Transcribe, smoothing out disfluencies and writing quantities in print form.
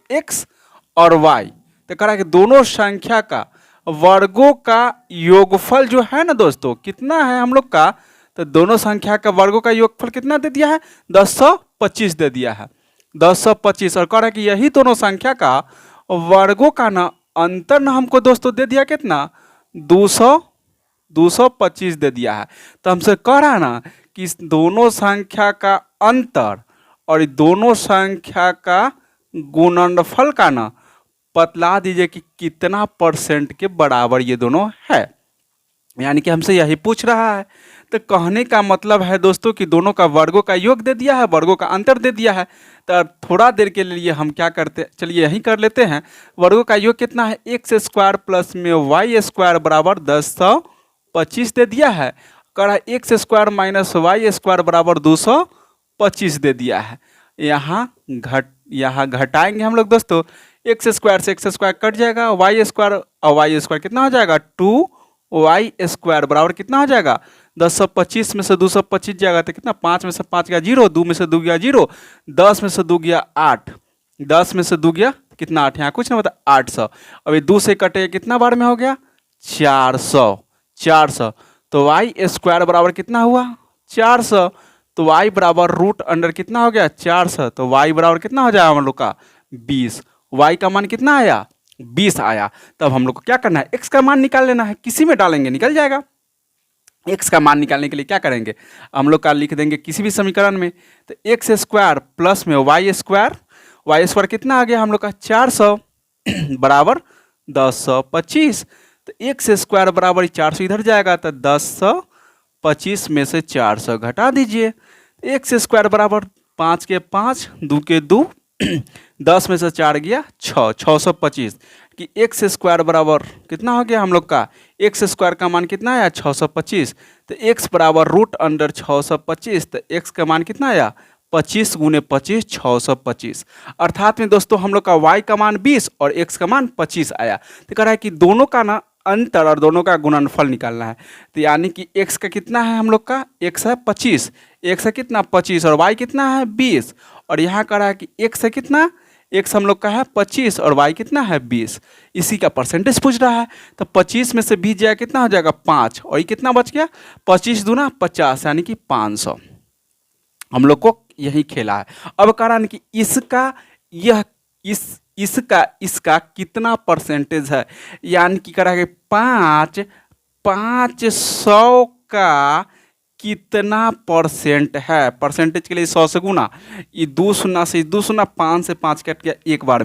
x और y। तो कह रहा है कि दोनों संख्या का वर्गों का योगफल जो है ना दोस्तों कितना है हम लोग का, तो दोनों संख्या का वर्गों का योगफल कितना दे दिया है, 1025 दे दिया है, 1025। और कह रहा है कि यही दोनों संख्या का वर्गों का ना अंतर ना हमको दोस्तों दे दिया कितना, 225 दे दिया है। तो हमसे कह रहा है ना कि इस दोनों संख्या का अंतर और दोनों संख्या का गुणनफल का ना बतला दीजिए कि कितना परसेंट के बराबर ये दोनों है, यानी कि हमसे यही पूछ रहा है। तो कहने का मतलब है दोस्तों कि दोनों का वर्गों का योग दे दिया है, वर्गों का अंतर दे दिया है। तो थोड़ा देर के लिए हम क्या करते, चलिए यही कर लेते हैं। वर्गों का योग कितना है, एक्स स्क्वायर प्लस में वाई स्क्वायर बराबर 1025 दे दिया है। कह x square minus y square बराबर 225 दे दिया है। यहाँ घटाएंगे हम लोग दोस्तों, एक्स स्क्वायर से एक्स स्क्वायर कट जाएगा, वाई स्क्वायर और वाई स्क्वायर कितना हो जाएगा, 2y स्क्वायर बराबर कितना हो जाएगा, 1025 में से 225 जाएगा तो कितना, 5 में से 5 गया 0, 2 में से 2 गया 0, 10 में से 2 गया 8, 10 में से 2 गया कितना 8, यहाँ कुछ ना बता 800। अभी 2 से कटे कितना बार में हो गया, 400। तो y स्क्वायर बराबर कितना हुआ, 400। तो y बराबर रूट अंडर कितना हो गया, 400। तो y बराबर कितना हो जाएगा हम लोग का 20। y का मान कितना आया, 20 आया। तब हम लोग को क्या करना है, x का मान निकाल लेना है, किसी में डालेंगे निकल जाएगा। x का मान निकालने के लिए क्या करेंगे, हम लोग का लिख देंगे किसी भी समीकरण में। तो एक्स स्क्वायर प्लस में वाई स्क्वायर कितना आ गया हम लोग का 400 बराबर 1025। तो एक्स स्क्वायर बराबर 400 इधर जाएगा तो 1025 में से 400 घटा दीजिए। एक्स स्क्वायर बराबर 5 के 5, 2 के 2, 10 में से 4 गया 6, 625 कि एक्स स्क्वायर बराबर कितना हो गया हम लोग का, एक्स स्क्वायर का मान कितना आया 625। तो एक्स बराबर रूट अंडर 625, तो एक्स का मान कितना आया 25 गुने 25 625। अर्थात में दोस्तों हम लोग का y का मान 20 और x का मान 25 आया। तो कह रहा है कि दोनों का ना अंतर और दोनों का गुणनफल निकालना है। तो यानी कि x का कितना है हम लोग का, x है 25, x है कितना 25 और y कितना है 20। और यहाँ कह रहा है कि x है कितना, x हम लोग का है 25 और y कितना है 20। इसी का परसेंटेज पूछ रहा है। तो 25 में से 20 जाएगा कितना हो जाएगा 5 और ये कितना बच गया 25 दूना 50 यानी कि 500। हम लोग को यही खेला है। अब कह रहा है कि इसका यह इसका कितना परसेंटेज है, यानी कि कह रहा है कि 500 का कितना परसेंट है। परसेंटेज के लिए 100 से गुना, ये 2 शून्य से 2 शून्य, 5 से 5 कट गया एक बार